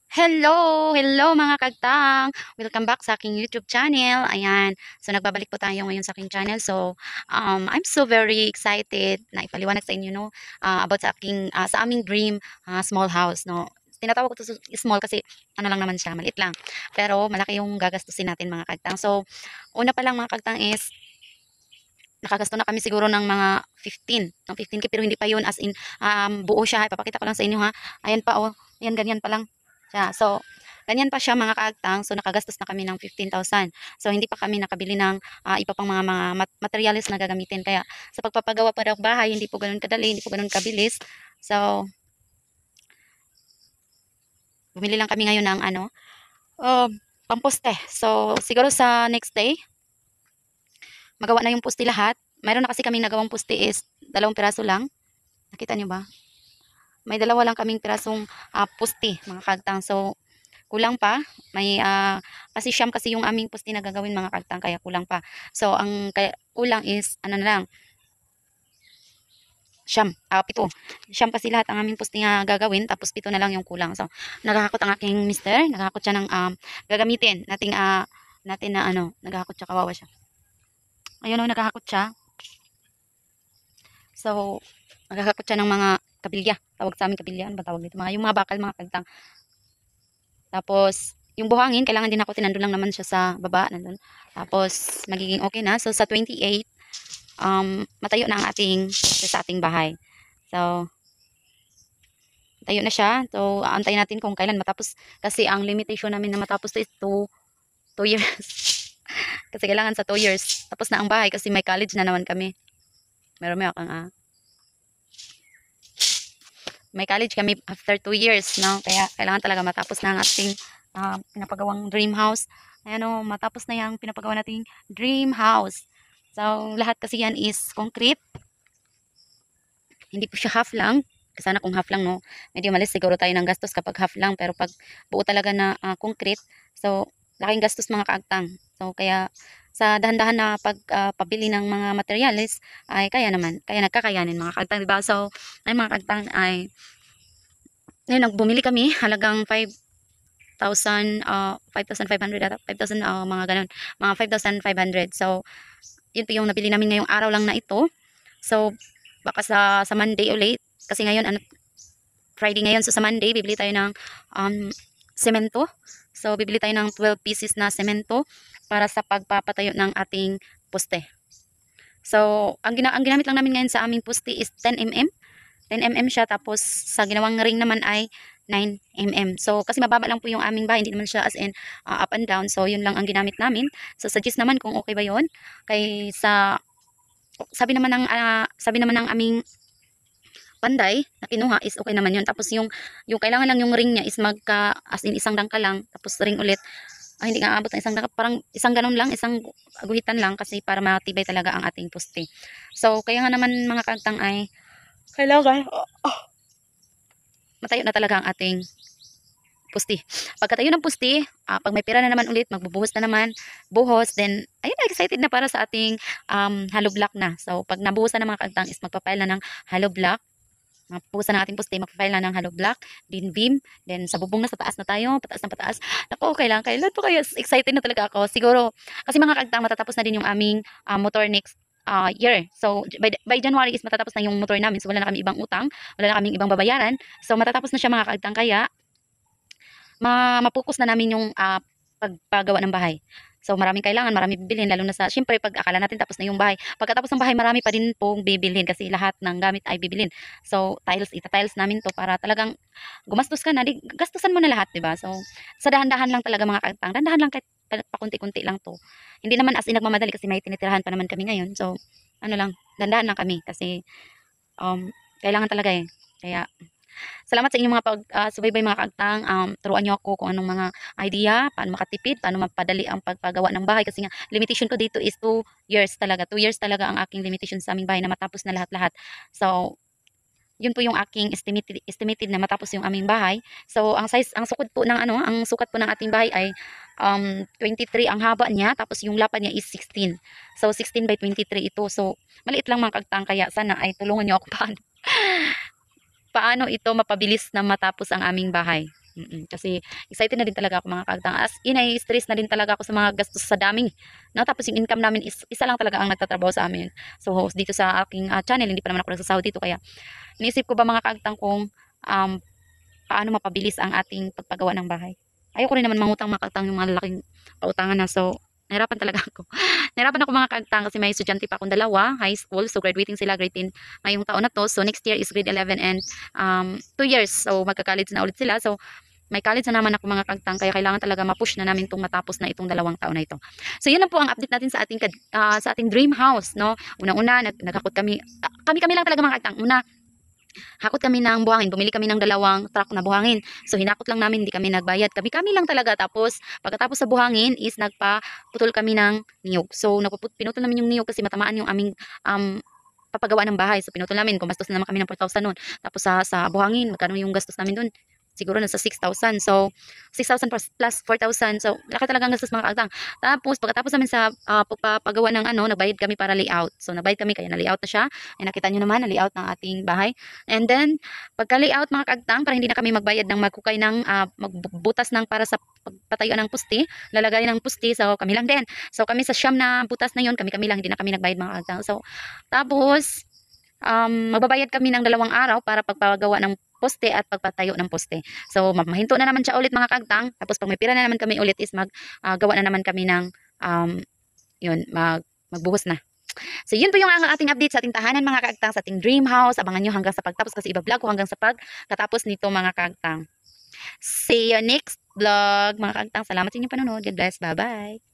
Hello! Hello mga kagtang! Welcome back sa aking YouTube channel. Ayan. So, nagbabalik po tayo ngayon sa aking channel. So, I'm so very excited na ipaliwanag sa inyo, no, about sa aming dream small house, no. Tinatawag ko to small kasi ano lang naman siya, maliit lang. Pero malaki yung gagastusin natin mga kagtang. So, una pa lang mga kagtang is nakagasto na kami siguro ng mga 15K pero hindi pa yun as in buo siya. Ipapakita ko lang sa inyo ha. Ayan pa oh. Ayan ganyan pa lang siya. So, ganyan pa siya mga kaagtang. So, nakagastos na kami ng 15,000. So, hindi pa kami nakabili ng iba pang mga materials na gagamitin. Kaya, sa pagpapagawa pa ng bahay, hindi po ganun kadali, hindi po ganun kabilis. So, bumili lang kami ngayon ng pamposte. So, siguro sa next day, magawa na yung poste lahat. Mayroon na kasi kaming nagawang poste is 2 piraso lang. Nakita niyo ba? May dalawa lang kaming pirasong poste mga kagtang. So, kulang pa. Kasi siyam kasi yung aming poste na gagawin mga kagtang, kaya kulang pa. So, ang kaya, kulang is, ano na lang, siyam, 7. Siyam kasi lahat ang aming poste nga gagawin, tapos 7 na lang yung kulang. So, naghahakot ang aking mister, naghahakot siya ng gagamitin natin na naghahakot siya, kawawa siya. Ayun o, naghahakot siya. So, naghahakot siya ng mga kabilya. Tawag sa amin kabilya. Ano ba tawag dito? Yung mga bakal, mga kagtang. Tapos, yung buhangin, kailangan din ako, tinandun lang naman siya sa baba. Nandun. Tapos, magiging okay na. So, sa 28, matayo na ang sa ating bahay. So, tayo na siya. So, aantayin natin kung kailan matapos. Kasi, ang limitation namin na matapos to is 2 years. Kasi, kailangan sa 2 years. Tapos na ang bahay kasi may college na naman kami. Meron may akong may college kami after 2 years, no? Kaya kailangan talaga matapos na ang ating pinapagawang dream house. Ayan o, matapos na yung pinapagawa nating dream house. So, lahat kasi yan is concrete. Hindi po siya half lang. Sana kung half lang, no? Medyo malis siguro tayo ng gastos kapag half lang. Pero pag buo talaga na concrete, so, laking gastos mga kaagtang. So, kaya sa dahan-dahan na pagpabili ng mga materials ay kaya naman, kaya nagkakayanin mga kaagtang, diba? So, ay mga kaagtang ay ngayon, nagbumili kami, halagang 5,500 ata, 5,000, mga ganun, mga 5,500. So, yun po yung nabili namin ngayong araw lang na ito. So, baka sa Monday ulit, kasi ngayon, Friday ngayon, so sa Monday, bibili tayo ng semento. So, bibili tayo ng 12 pieces na semento para sa pagpapatayo ng ating poste. So, ang ginamit lang namin ngayon sa aming poste is 10 mm. 10 mm siya, tapos sa ginawang ring naman ay 9 mm. So, kasi mababa lang po yung aming bahay, hindi naman siya as in up and down. So, yun lang ang ginamit namin. So, suggest naman kung okay ba yun. Kay sabi naman ng aming panday na kinuha is okay naman yun. Tapos yung kailangan lang yung ring niya is as in isang dangka lang, tapos ring ulit. Hindi nga aabot ng isang dangka, parang isang ganun lang, isang guhitan lang kasi para matibay talaga ang ating poste. So, kaya nga naman mga kantang ay kailangan matayo na talaga ang ating pusti. Pagkatayo ng pusti, pag may pera na naman ulit, magbubuhos na naman, buhos, then, ayun, excited na para sa ating hollow block na. So, pag nabuhusan ng mga kagtang is magpapile na ng hollow block, mapuhusan ng ating pusti, magpapile na ng hollow block, din beam, then sa bubong na, sa taas na tayo, pataas na pataas. Naku, kailan po kayo? Excited na talaga ako. Siguro, kasi mga kagtang, matatapos na din yung aming motor next year. So, by January is matatapos na yung motor namin. So, wala na kami ibang utang, wala na kaming ibang babayaran. So, matatapos na siya mga kagtang, kaya mapokus na namin yung pagpagawa ng bahay. So, maraming kailangan, maraming bibilhin, lalo na syempre, pag akala natin tapos na yung bahay. Pagkatapos ng bahay, marami pa din pong bibilhin kasi lahat ng gamit ay bibilhin. So, ita-tiles namin to para talagang gumastos ka na, gastusan mo na lahat, diba? So, sa dahan-dahan lang talaga mga kagtang, dahan-dahan lang kahit pakunti-kunti lang to. Hindi naman as in nagmamadali kasi may tinitirahan pa naman kami ngayon. So, ano lang, dahan-dahan lang kami kasi kailangan talaga eh. Kaya, salamat sa inyong mga subaybay mga kaagtang. Turuan niyo ako kung anong mga idea, paano makatipid, paano mapadali ang pagpagawa ng bahay. Kasi nga, limitation ko dito is 2 years talaga. 2 years talaga ang aking limitation sa aming bahay na matapos na lahat-lahat. So, yun po yung aking estimated na matapos yung aming bahay. So, ang sukat po ng ating bahay ay 23 ang haba niya, tapos yung lapad niya is 16. So, 16 by 23 ito. So, maliit lang mga kaagtang, kaya sana ay tulungan niyo ako paano ito mapabilis na matapos ang aming bahay. Kasi excited na din talaga ako mga kaagtang. As in, ay stress na din talaga ako sa mga gastos sa dami. No? Tapos yung income namin is isa lang talaga ang nagtatrabaho sa amin. So dito sa aking channel, hindi pa naman ako nagsasahod dito. Kaya iniisip ko ba mga kaagtang kung paano mapabilis ang ating pagpagawa ng bahay. Ayoko rin naman mangutang mga kaagtang yung mga lalaking pautangan na. So nahirapan talaga ako. Nahirapan ako mga kaagtang kasi may estudyante pa akong dalawa, high school. So graduating sila grade 10 ngayong taon na to. So next year is grade 11 and 2 years. So magka-college na ulit sila. So may college na naman ako mga kagtang kaya kailangan talaga ma-push na namin itong matapos na itong 2 taon na ito. So yun na po ang update natin sa ating dream house, no. Unang-una naghakot kami, kami lang talaga mga kagtang. Una, hakot kami ng buhangin, bumili kami ng 2 truck na buhangin. So hinakot lang namin, hindi kami nagbayad. Kami lang talaga. Tapos pagkatapos sa buhangin is nagpaputol kami ng niyog. So pinutol namin yung niyog kasi matamaan yung aming papagawa ng bahay. So pinutol namin, gumastos na naman kami ng 4,000 noon. Tapos sa buhangin, magkano yung gastos namin doon? Siguro nasa 6,000. So 6,000 plus 4,000. So laki talagang gastos mga kaagtang. Tapos pagkatapos namin sa pagpapagawa ng nagbayad kami para layout. So nagbayad kami kaya na-layout na siya. Ay nakita nyo naman, na-layout ng ating bahay. And then pagka-layout mga kaagtang, para hindi na kami magbayad ng magkukay ng magbutas ng para sa pagpatayuan ng puste, lalagay ng puste. So kami lang din. So kami sa siyam na butas na yun, kami lang, hindi na kami nagbayad mga kaagtang. So tapos magbabayad kami ng 2 araw para pagpagawa ng poste at pagpatayo ng poste. So mahinto na naman siya ulit mga kagtang. Tapos pag may pira na naman kami ulit is gawa na naman kami ng yun, magbuhos na. So yun po yung ang ating update sa ating tahanan mga kagtang, sa ating dream house. Abangan nyo hanggang sa pagtapos kasi iba-vlog ko hanggang sa pagkatapos nito mga kagtang. See you next vlog mga kagtang. Salamat sa inyong panonood. God bless. Bye-bye.